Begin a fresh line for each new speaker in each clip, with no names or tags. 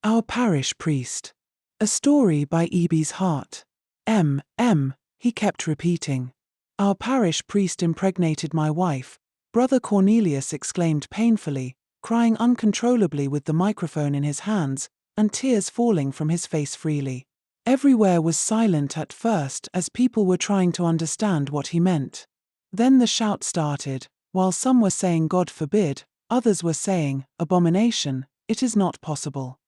Our Parish Priest. A story by E.B.'s Heart. He kept repeating. Our parish priest impregnated my wife, Brother Cornelius exclaimed painfully, crying uncontrollably with the microphone in his hands, and tears falling from his face freely. Everywhere was silent at first as people were trying to understand what he meant. Then the shout started, while some were saying God forbid, others were saying, abomination, it is not possible.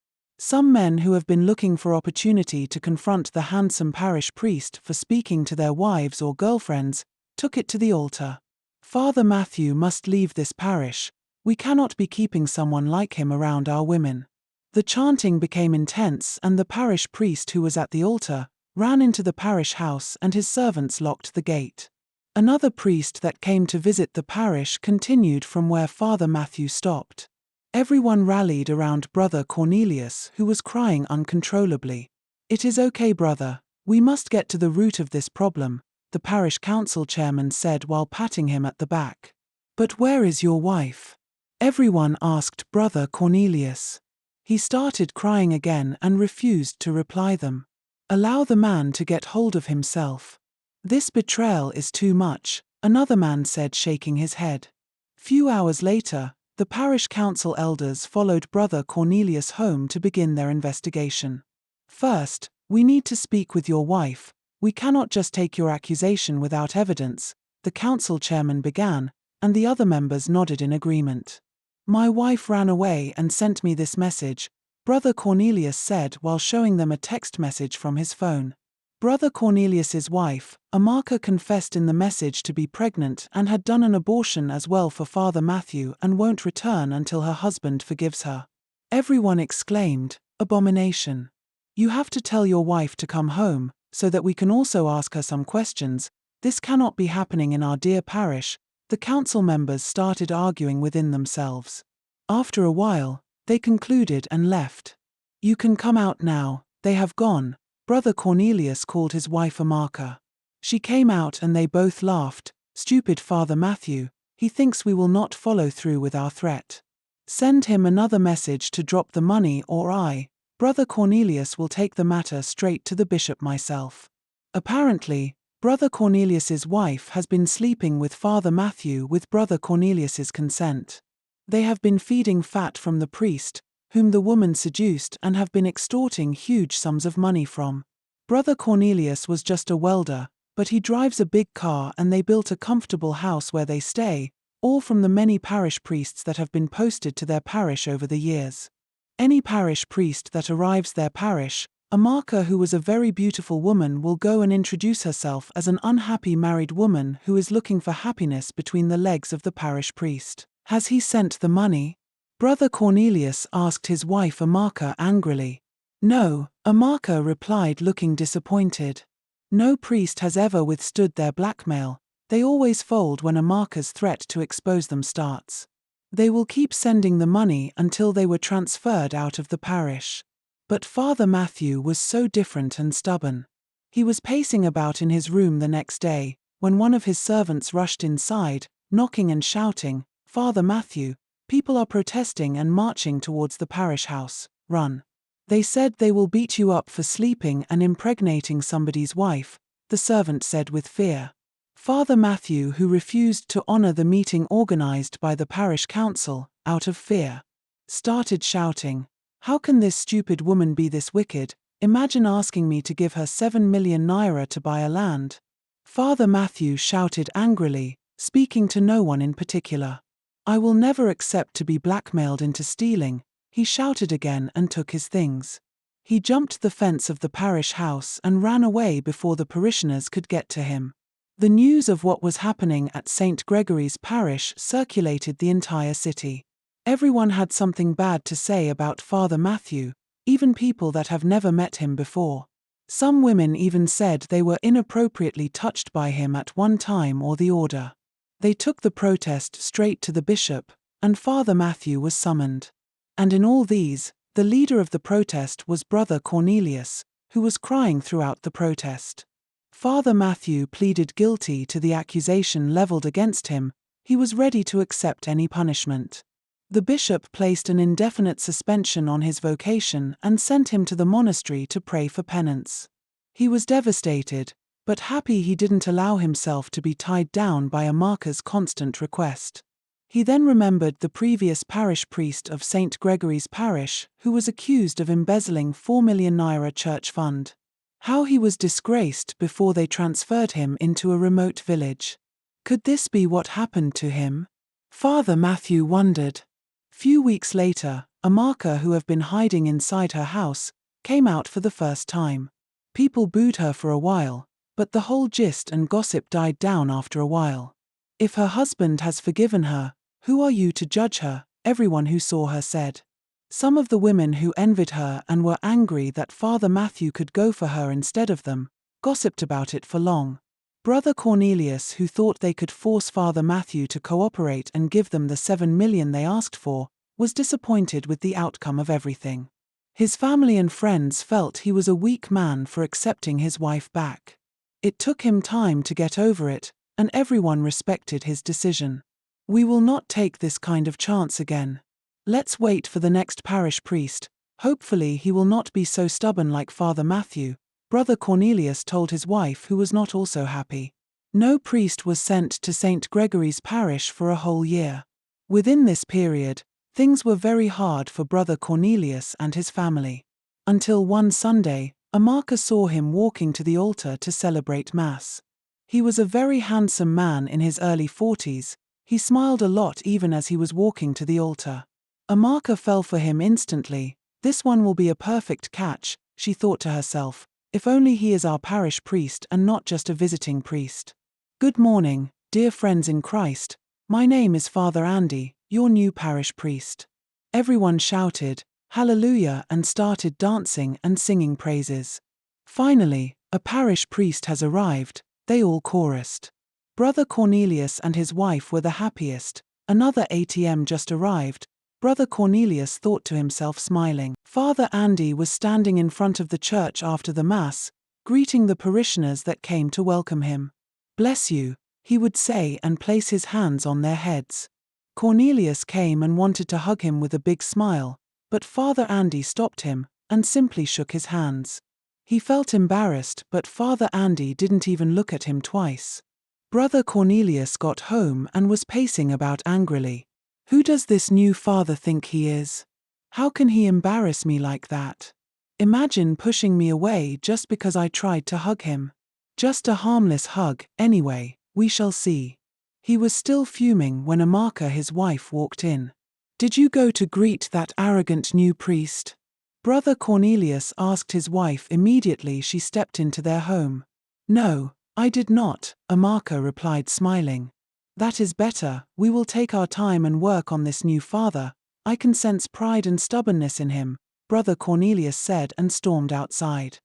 Some men who have been looking for opportunity to confront the handsome parish priest for speaking to their wives or girlfriends, took it to the altar. Father Matthew must leave this parish. We cannot be keeping someone like him around our women. The chanting became intense and the parish priest who was at the altar ran into the parish house and his servants locked the gate. Another priest that came to visit the parish continued from where Father Matthew stopped. Everyone rallied around Brother Cornelius, who was crying uncontrollably. It is okay, brother, we must get to the root of this problem, the parish council chairman said while patting him at the back. But where is your wife? Everyone asked Brother Cornelius. He started crying again and refused to reply them. Allow the man to get hold of himself. This betrayal is too much, another man said, shaking his head. Few hours later, the parish council elders followed Brother Cornelius home to begin their investigation. First, we need to speak with your wife. We cannot just take your accusation without evidence, the council chairman began, and the other members nodded in agreement. My wife ran away and sent me this message, Brother Cornelius said while showing them a text message from his phone. Brother Cornelius's wife, Amaka, confessed in the message to be pregnant and had done an abortion as well for Father Matthew and won't return until her husband forgives her. Everyone exclaimed, abomination. You have to tell your wife to come home, so that we can also ask her some questions. This cannot be happening in our dear parish. The council members started arguing within themselves. After a while, they concluded and left. You can come out now, they have gone. Brother Cornelius called his wife Amaka. She came out and they both laughed. Stupid Father Matthew, he thinks we will not follow through with our threat. Send him another message to drop the money or Brother Cornelius will take the matter straight to the bishop myself. Apparently, Brother Cornelius's wife has been sleeping with Father Matthew with Brother Cornelius's consent. They have been feeding fat from the priest, whom the woman seduced, and have been extorting huge sums of money from. Brother Cornelius was just a welder, but he drives a big car and they built a comfortable house where they stay, all from the many parish priests that have been posted to their parish over the years. Any parish priest that arrives their parish, Amaka, who was a very beautiful woman, will go and introduce herself as an unhappy married woman who is looking for happiness between the legs of the parish priest. Has he sent the money? Brother Cornelius asked his wife Amaka angrily. No, Amaka replied, looking disappointed. No priest has ever withstood their blackmail. They always fold when Amaka's threat to expose them starts. They will keep sending the money until they were transferred out of the parish. But Father Matthew was so different and stubborn. He was pacing about in his room the next day, when one of his servants rushed inside, knocking and shouting, Father Matthew, people are protesting and marching towards the parish house, run. They said they will beat you up for sleeping and impregnating somebody's wife, the servant said with fear. Father Matthew, who refused to honor the meeting organized by the parish council, out of fear, started shouting, how can this stupid woman be this wicked? Imagine asking me to give her 7 million naira to buy a land. Father Matthew shouted angrily, speaking to no one in particular. I will never accept to be blackmailed into stealing, he shouted again and took his things. He jumped the fence of the parish house and ran away before the parishioners could get to him. The news of what was happening at St. Gregory's parish circulated the entire city. Everyone had something bad to say about Father Matthew, even people that have never met him before. Some women even said they were inappropriately touched by him at one time or the order. They took the protest straight to the bishop, and Father Matthew was summoned. And in all these, the leader of the protest was Brother Cornelius, who was crying throughout the protest. Father Matthew pleaded guilty to the accusation leveled against him. He was ready to accept any punishment. The bishop placed an indefinite suspension on his vocation and sent him to the monastery to pray for penance. He was devastated, but happy he didn't allow himself to be tied down by Amaka's constant request. He then remembered the previous parish priest of St. Gregory's parish, who was accused of embezzling 4 million naira church fund. How he was disgraced before they transferred him into a remote village. Could this be what happened to him? Father Matthew wondered. Few weeks later, Amaka, who had been hiding inside her house, came out for the first time. People booed her for a while, but the whole gist and gossip died down after a while. If her husband has forgiven her, who are you to judge her? Everyone who saw her said. Some of the women who envied her and were angry that Father Matthew could go for her instead of them, gossiped about it for long. Brother Cornelius, who thought they could force Father Matthew to cooperate and give them the 7 million they asked for, was disappointed with the outcome of everything. His family and friends felt he was a weak man for accepting his wife back. It took him time to get over it, and everyone respected his decision. We will not take this kind of chance again. Let's wait for the next parish priest. Hopefully he will not be so stubborn like Father Matthew, Brother Cornelius told his wife, who was not also happy. No priest was sent to St. Gregory's parish for a whole year. Within this period, things were very hard for Brother Cornelius and his family. Until one Sunday, Amaka saw him walking to the altar to celebrate Mass. He was a very handsome man in his early 40s. He smiled a lot even as he was walking to the altar. Amaka fell for him instantly. This one will be a perfect catch, she thought to herself, if only he is our parish priest and not just a visiting priest. Good morning, dear friends in Christ. My name is Father Andy, your new parish priest. Everyone shouted, Hallelujah, and started dancing and singing praises. Finally, a parish priest has arrived, they all chorused. Brother Cornelius and his wife were the happiest. Another ATM just arrived. Brother Cornelius thought to himself, smiling. Father Andy was standing in front of the church after the Mass, greeting the parishioners that came to welcome him. Bless you, he would say and place his hands on their heads. Cornelius came and wanted to hug him with a big smile, but Father Andy stopped him and simply shook his hands. He felt embarrassed, but Father Andy didn't even look at him twice. Brother Cornelius got home and was pacing about angrily. Who does this new father think he is? How can he embarrass me like that? Imagine pushing me away just because I tried to hug him. Just a harmless hug, anyway, we shall see. He was still fuming when Amaka, his wife, walked in. Did you go to greet that arrogant new priest? Brother Cornelius asked his wife immediately she stepped into their home. No, I did not, Amaka replied, smiling. That is better, we will take our time and work on this new father. I can sense pride and stubbornness in him, Brother Cornelius said and stormed outside.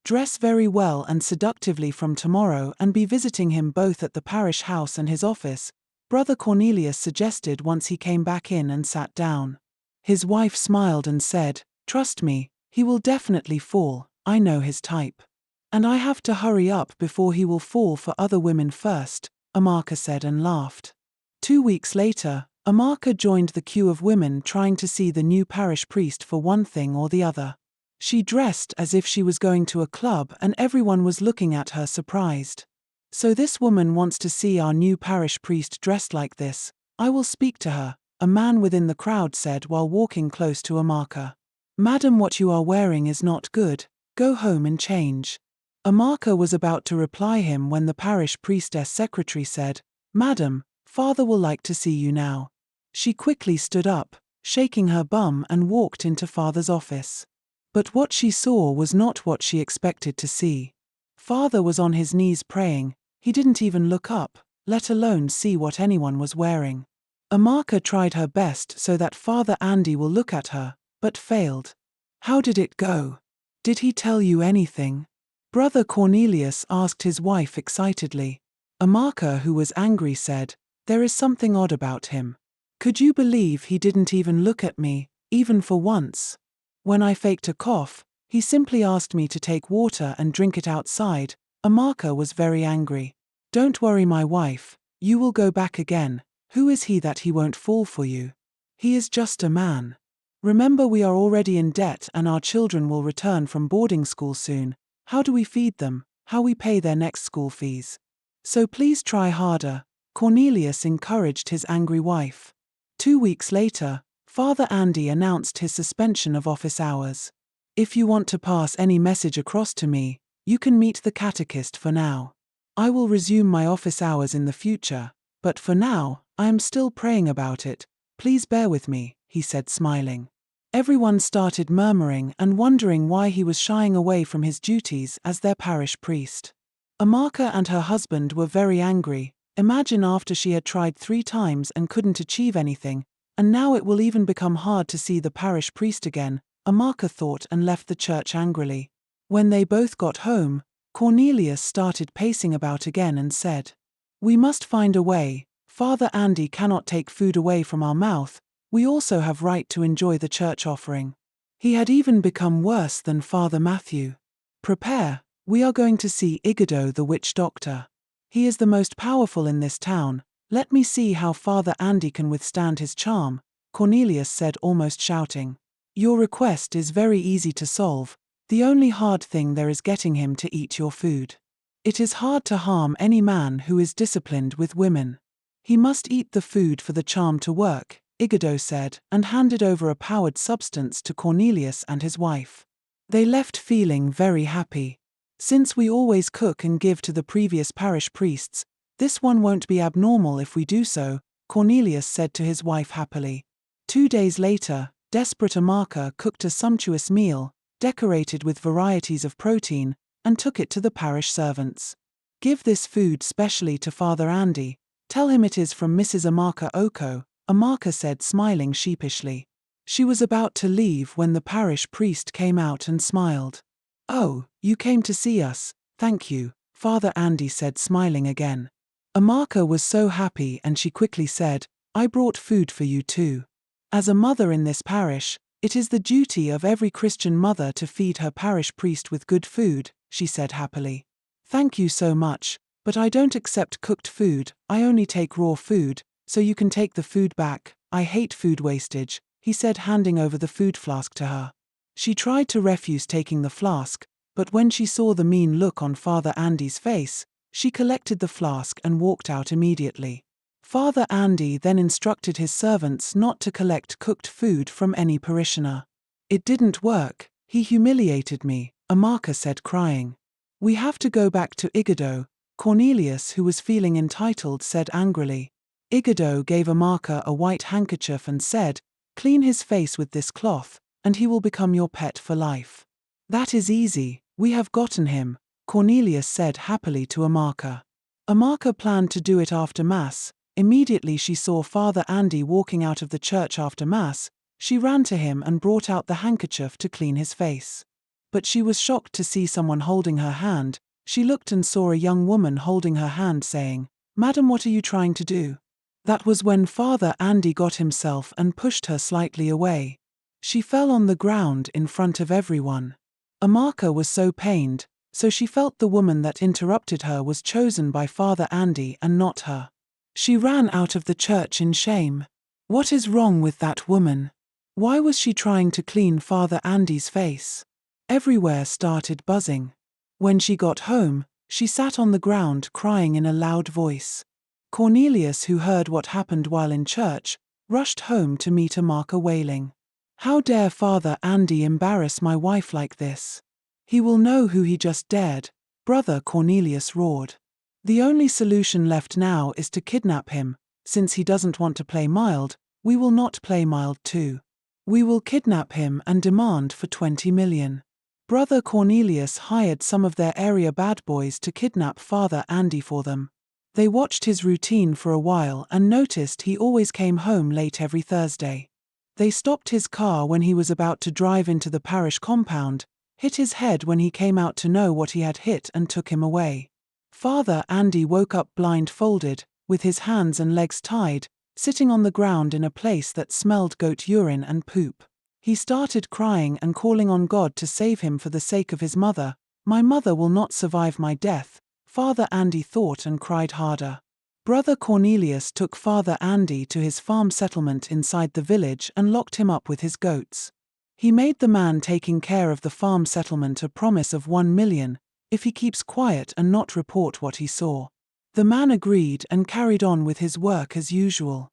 Dress very well and seductively from tomorrow and be visiting him both at the parish house and his office, Brother Cornelius suggested once he came back in and sat down. His wife smiled and said, Trust me, he will definitely fall, I know his type. And I have to hurry up before he will fall for other women first, Amaka said and laughed. 2 weeks later, Amaka joined the queue of women trying to see the new parish priest for one thing or the other. She dressed as if she was going to a club and everyone was looking at her surprised. So this woman wants to see our new parish priest dressed like this. I will speak to her, a man within the crowd said while walking close to Amaka. Madam, what you are wearing is not good, go home and change. Amaka was about to reply him when the parish priestess secretary said, Madam, Father will like to see you now. She quickly stood up, shaking her bum and walked into Father's office. But what she saw was not what she expected to see. Father was on his knees praying, he didn't even look up, let alone see what anyone was wearing. Amaka tried her best so that Father Andy will look at her, but failed. How did it go? Did he tell you anything? Brother Cornelius asked his wife excitedly. Amaka, who was angry, said, There is something odd about him. Could you believe he didn't even look at me, even for once? When I faked a cough, he simply asked me to take water and drink it outside. Amaka was very angry. Don't worry, my wife, you will go back again. Who is he that he won't fall for you? He is just a man. Remember, we are already in debt and our children will return from boarding school soon. How do we feed them? How we pay their next school fees? So please try harder, Cornelius encouraged his angry wife. 2 weeks later, Father Andy announced his suspension of office hours. If you want to pass any message across to me, you can meet the catechist for now. I will resume my office hours in the future, but for now, I am still praying about it. Please bear with me, he said, smiling. Everyone started murmuring and wondering why he was shying away from his duties as their parish priest. Amaka and her husband were very angry. Imagine, after she had tried 3 times and couldn't achieve anything, and now it will even become hard to see the parish priest again, Amaka thought, and left the church angrily. When they both got home, Cornelius started pacing about again and said, "We must find a way. Father Andy cannot take food away from our mouth. We also have right to enjoy the church offering." He had even become worse than Father Matthew. "Prepare, we are going to see Igado the witch doctor. He is the most powerful in this town. Let me see how Father Andy can withstand his charm," Cornelius said, almost shouting. "Your request is very easy to solve. The only hard thing there is getting him to eat your food. It is hard to harm any man who is disciplined with women. He must eat the food for the charm to work," Igado said, and handed over a powdered substance to Cornelius and his wife. They left feeling very happy. "Since we always cook and give to the previous parish priests, this one won't be abnormal if we do so," Cornelius said to his wife happily. 2 days later, desperate Amaka cooked a sumptuous meal, decorated with varieties of protein, and took it to the parish servants. "Give this food specially to Father Andy. Tell him it is from Mrs. Amaka Oko," Amaka said, smiling sheepishly. She was about to leave when the parish priest came out and smiled. "Oh, you came to see us, thank you," Father Andy said, smiling again. Amaka was so happy and she quickly said, "I brought food for you too. As a mother in this parish, it is the duty of every Christian mother to feed her parish priest with good food," she said happily. "Thank you so much, but I don't accept cooked food, I only take raw food, so you can take the food back. I hate food wastage," he said, handing over the food flask to her. She tried to refuse taking the flask, but when she saw the mean look on Father Andy's face, she collected the flask and walked out immediately. Father Andy then instructed his servants not to collect cooked food from any parishioner. "It didn't work, he humiliated me," Amaka said, crying. "We have to go back to Igado," Cornelius, who was feeling entitled, said angrily. Igado gave Amaka a white handkerchief and said, "Clean his face with this cloth, and he will become your pet for life." "That is easy, we have gotten him," Cornelius said happily to Amaka. Amaka planned to do it after Mass. Immediately she saw Father Andy walking out of the church after Mass, she ran to him and brought out the handkerchief to clean his face. But she was shocked to see someone holding her hand. She looked and saw a young woman holding her hand, saying, "Madam, what are you trying to do?" That was when Father Andy got himself and pushed her slightly away. She fell on the ground in front of everyone. Amaka was so pained, so she felt the woman that interrupted her was chosen by Father Andy and not her. She ran out of the church in shame. What is wrong with that woman? Why was she trying to clean Father Andy's face? Everywhere started buzzing. When she got home, she sat on the ground crying in a loud voice. Cornelius, who heard what happened while in church, rushed home to meet Amaka wailing. "How dare Father Andy embarrass my wife like this? He will know who he just dared," Brother Cornelius roared. "The only solution left now is to kidnap him. Since he doesn't want to play mild, we will not play mild too. We will kidnap him and demand for 20 million. Brother Cornelius hired some of their area bad boys to kidnap Father Andy for them. They watched his routine for a while and noticed he always came home late every Thursday. They stopped his car when he was about to drive into the parish compound, hit his head when he came out to know what he had hit, and took him away. Father Andy woke up blindfolded, with his hands and legs tied, sitting on the ground in a place that smelled goat urine and poop. He started crying and calling on God to save him for the sake of his mother. "My mother will not survive my death," Father Andy thought, and cried harder. Brother Cornelius took Father Andy to his farm settlement inside the village and locked him up with his goats. He made the man taking care of the farm settlement a promise of 1 million if he keeps quiet and not report what he saw. The man agreed and carried on with his work as usual.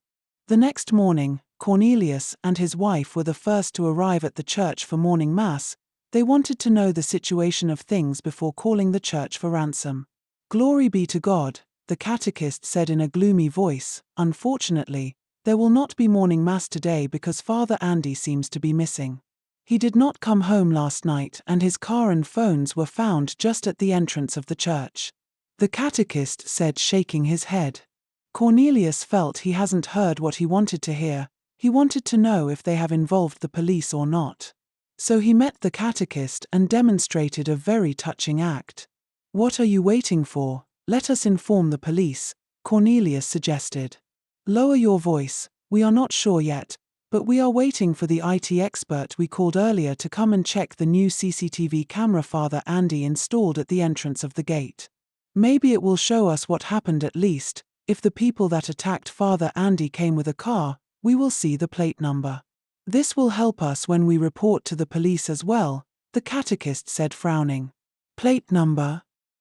The next morning, Cornelius and his wife were the first to arrive at the church for morning mass. They wanted to know the situation of things before calling the church for ransom. "Glory be to God," the catechist said in a gloomy voice. "Unfortunately, there will not be morning mass today because Father Andy seems to be missing. He did not come home last night and his car and phones were found just at the entrance of the church," the catechist said, shaking his head. Cornelius felt he hasn't heard what he wanted to hear. He wanted to know if they have involved the police or not. So he met the catechist and demonstrated a very touching act. "What are you waiting for? Let us inform the police," Cornelius suggested. "Lower your voice, we are not sure yet, but we are waiting for the IT expert we called earlier to come and check the new CCTV camera Father Andy installed at the entrance of the gate. Maybe it will show us what happened at least. If the people that attacked Father Andy came with a car, we will see the plate number. This will help us when we report to the police as well," the catechist said, frowning. "Plate number?"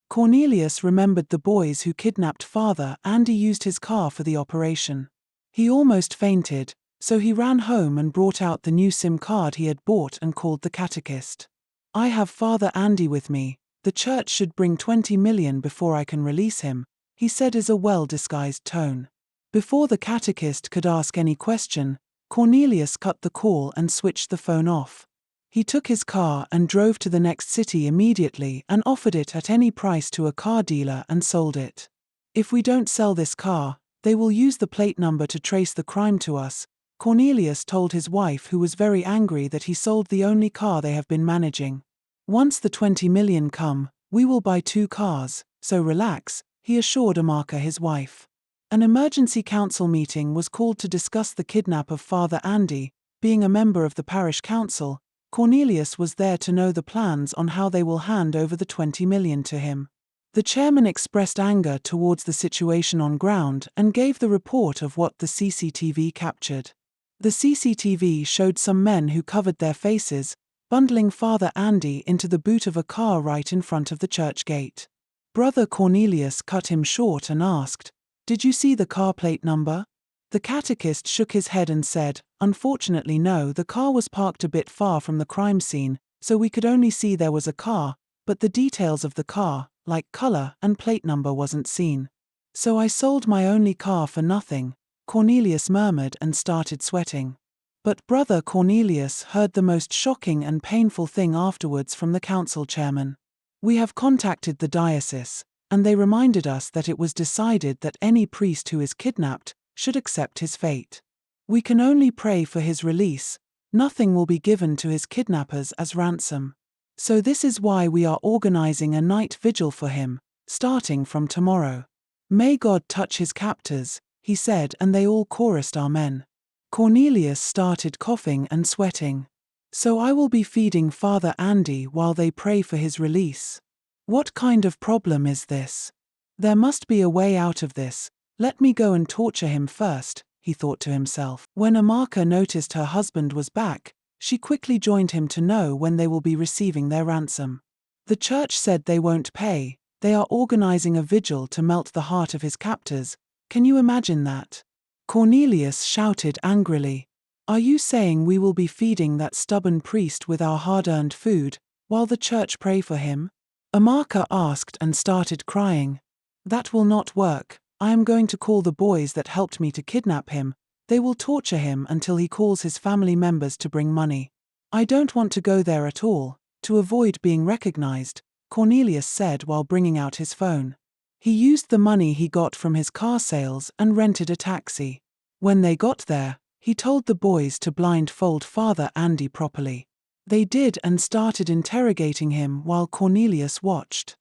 Cornelius remembered the boys who kidnapped Father Andy used his car for the operation. He almost fainted, so he ran home and brought out the new SIM card he had bought and called the catechist. "I have Father Andy with me. The church should bring 20 million before I can release him," he said in a well-disguised tone. Before the catechist could ask any question, Cornelius cut the call and switched the phone off. He took his car and drove to the next city immediately and offered it at any price to a car dealer and sold it. "If we don't sell this car, they will use the plate number to trace the crime to us," Cornelius told his wife, who was very angry that he sold the only car they have been managing. "Once the 20 million come, we will buy 2 cars, so relax," he assured Amaka, his wife. An emergency council meeting was called to discuss the kidnap of Father Andy. Being a member of the parish council, Cornelius was there to know the plans on how they will hand over the 20 million to him. The chairman expressed anger towards the situation on ground and gave the report of what the CCTV captured. The CCTV showed some men who covered their faces, bundling Father Andy into the boot of a car right in front of the church gate. Brother Cornelius cut him short and asked, "Did you see the car plate number?" The catechist shook his head and said, "Unfortunately no, the car was parked a bit far from the crime scene, so we could only see there was a car, but the details of the car, like color and plate number, wasn't seen. So I sold my only car for nothing," Cornelius murmured and started sweating. But Brother Cornelius heard the most shocking and painful thing afterwards from the council chairman. "We have contacted the diocese, and they reminded us that it was decided that any priest who is kidnapped should accept his fate. We can only pray for his release. Nothing will be given to his kidnappers as ransom. So this is why we are organizing a night vigil for him, starting from tomorrow. May God touch his captors," he said, and they all chorused amen. Cornelius started coughing and sweating. "So I will be feeding Father Andy while they pray for his release. What kind of problem is this? There must be a way out of this. Let me go and torture him first," he thought to himself. When Amaka noticed her husband was back, she quickly joined him to know when they will be receiving their ransom. "The church said they won't pay. They are organizing a vigil to melt the heart of his captors. Can you imagine that?" Cornelius shouted angrily. "Are you saying we will be feeding that stubborn priest with our hard-earned food, while the church pray for him?" Amaka asked and started crying. "That will not work. I am going to call the boys that helped me to kidnap him. They will torture him until he calls his family members to bring money. I don't want to go there at all, to avoid being recognized," Cornelius said while bringing out his phone. He used the money he got from his car sales and rented a taxi. When they got there, he told the boys to blindfold Father Andy properly. They did and started interrogating him while Cornelius watched.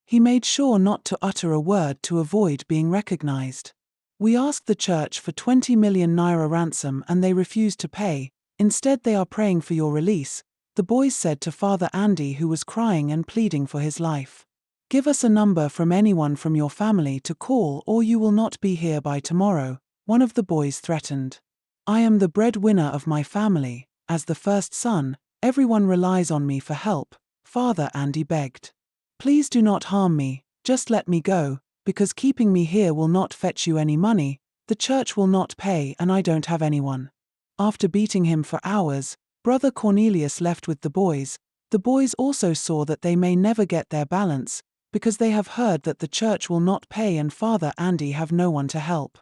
He made sure not to utter a word to avoid being recognized. "We asked the church for 20 million naira ransom and they refused to pay. Instead they are praying for your release," the boys said to Father Andy, who was crying and pleading for his life. Give us a number from anyone from your family to call or you will not be here by tomorrow, one of the boys threatened. I am the breadwinner of my family. As the first son, everyone relies on me for help, Father Andy begged. Please do not harm me, just let me go, because keeping me here will not fetch you any money, the church will not pay and I don't have anyone. After beating him for hours, Brother Cornelius left with the boys. The boys also saw that they may never get their balance, because they have heard that the church will not pay and Father Andy have no one to help.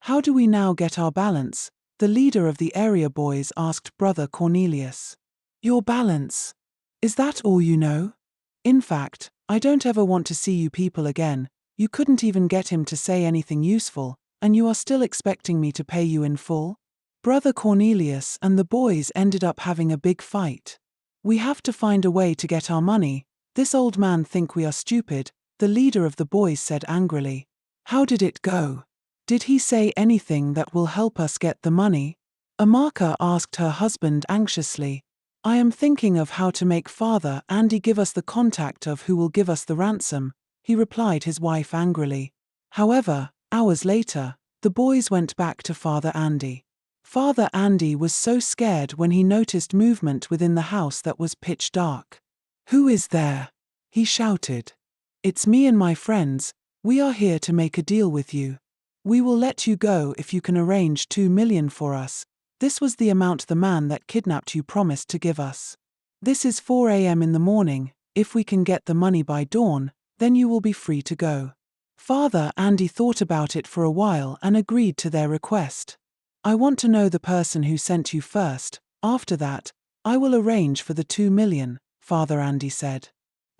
How do we now get our balance? The leader of the area boys asked Brother Cornelius. Your balance? Is that all you know? In fact, I don't ever want to see you people again. You couldn't even get him to say anything useful, and you are still expecting me to pay you in full? Brother Cornelius and the boys ended up having a big fight. We have to find a way to get our money. This old man think we are stupid, the leader of the boys said angrily. How did it go? Did he say anything that will help us get the money? Amaka asked her husband anxiously. I am thinking of how to make Father Andy give us the contact of who will give us the ransom, he replied his wife angrily. However, hours later, the boys went back to Father Andy. Father Andy was so scared when he noticed movement within the house that was pitch dark. Who is there? He shouted. It's me and my friends, we are here to make a deal with you. We will let you go if you can arrange 2 million for us. This was the amount the man that kidnapped you promised to give us. This is 4 a.m. in the morning, if we can get the money by dawn, then you will be free to go. Father Andy thought about it for a while and agreed to their request. I want to know the person who sent you first, after that, I will arrange for the 2 million, Father Andy said.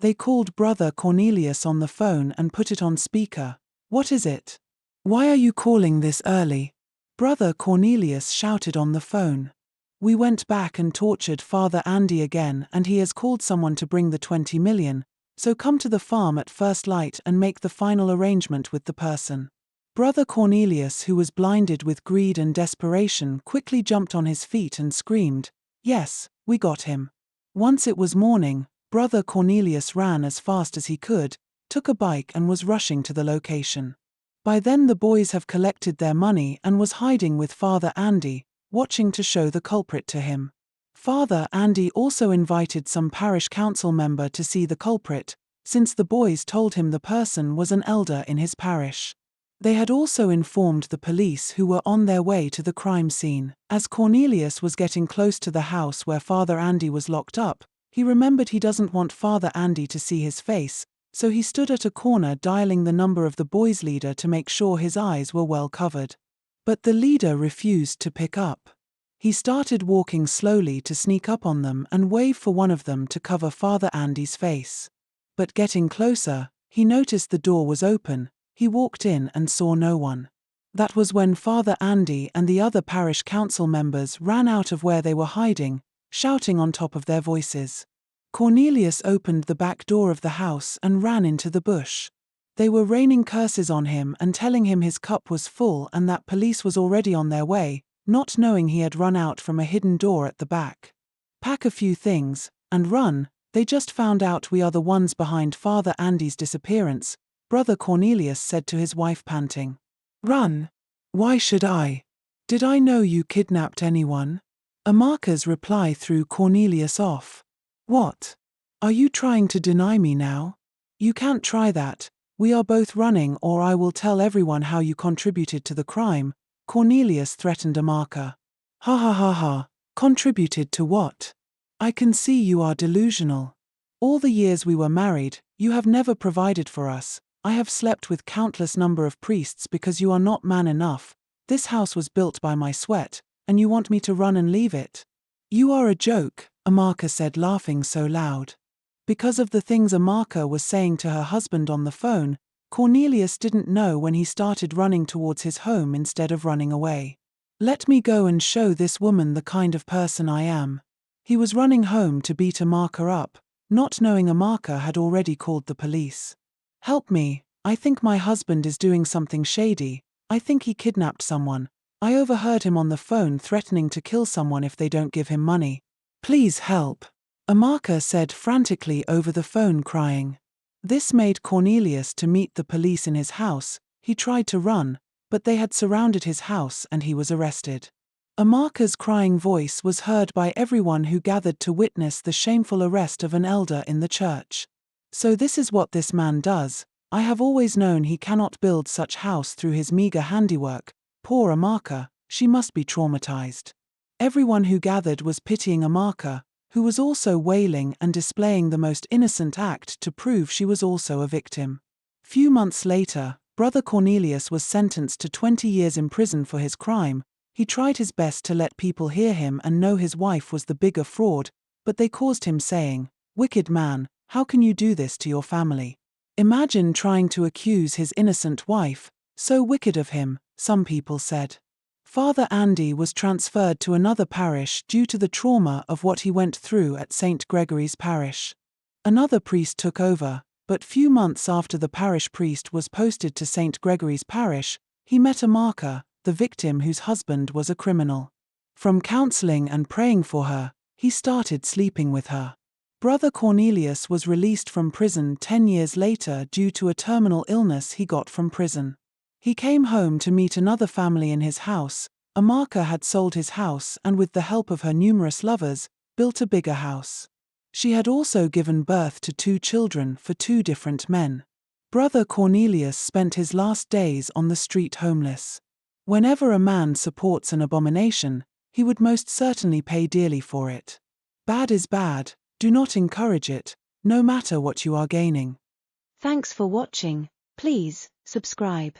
They called Brother Cornelius on the phone and put it on speaker. What is it? Why are you calling this early? Brother Cornelius shouted on the phone. We went back and tortured Father Andy again and he has called someone to bring the 20 million, so come to the farm at first light and make the final arrangement with the person. Brother Cornelius, who was blinded with greed and desperation, quickly jumped on his feet and screamed, Yes, we got him. Once it was morning, Brother Cornelius ran as fast as he could, took a bike and was rushing to the location. By then the boys have collected their money and was hiding with Father Andy, watching to show the culprit to him. Father Andy also invited some parish council member to see the culprit, since the boys told him the person was an elder in his parish. They had also informed the police who were on their way to the crime scene. As Cornelius was getting close to the house where Father Andy was locked up, he remembered he doesn't want Father Andy to see his face, so he stood at a corner dialing the number of the boys' leader to make sure his eyes were well covered. But the leader refused to pick up. He started walking slowly to sneak up on them and wave for one of them to cover Father Andy's face. But getting closer, he noticed the door was open. He walked in and saw no one. That was when Father Andy and the other parish council members ran out of where they were hiding, shouting on top of their voices. Cornelius opened the back door of the house and ran into the bush. They were raining curses on him and telling him his cup was full and that police was already on their way, not knowing he had run out from a hidden door at the back. Pack a few things, and run, they just found out we are the ones behind Father Andy's disappearance, Brother Cornelius said to his wife panting. Run? Why should I? Did I know you kidnapped anyone? Amaka's reply threw Cornelius off. What? Are you trying to deny me now? You can't try that, we are both running or I will tell everyone how you contributed to the crime, Cornelius threatened Amaka. Ha ha ha ha, contributed to what? I can see you are delusional. All the years we were married, you have never provided for us. I have slept with countless number of priests because you are not man enough. This house was built by my sweat, and you want me to run and leave it? You are a joke, Amaka said, laughing so loud. Because of the things Amaka was saying to her husband on the phone, Cornelius didn't know when he started running towards his home instead of running away. Let me go and show this woman the kind of person I am. He was running home to beat Amaka up, not knowing Amaka had already called the police. Help me, I think my husband is doing something shady, I think he kidnapped someone. I overheard him on the phone threatening to kill someone if they don't give him money. Please help. Amaka said frantically over the phone, crying. This made Cornelius to meet the police in his house. He tried to run, but they had surrounded his house and he was arrested. Amaka's crying voice was heard by everyone who gathered to witness the shameful arrest of an elder in the church. So this is what this man does. I have always known he cannot build such house through his meager handiwork. Poor Amaka, she must be traumatized. Everyone who gathered was pitying Amaka, who was also wailing and displaying the most innocent act to prove she was also a victim. Few months later, Brother Cornelius was sentenced to 20 years in prison for his crime. He tried his best to let people hear him and know his wife was the bigger fraud, but they caused him saying, "Wicked man, how can you do this to your family? Imagine trying to accuse his innocent wife, so wicked of him," some people said. Father Andy was transferred to another parish due to the trauma of what he went through at St. Gregory's parish. Another priest took over, but few months after the parish priest was posted to St. Gregory's parish, he met Amaka, the victim whose husband was a criminal. From counseling and praying for her, he started sleeping with her. Brother Cornelius was released from prison 10 years later due to a terminal illness he got from prison. He came home to meet another family in his house. Amaka had sold his house and with the help of her numerous lovers, built a bigger house. She had also given birth to 2 children for 2 different men. Brother Cornelius spent his last days on the street homeless. Whenever a man supports an abomination, he would most certainly pay dearly for it. Bad is bad, do not encourage it, no matter what you are gaining.
Thanks for watching. Please subscribe.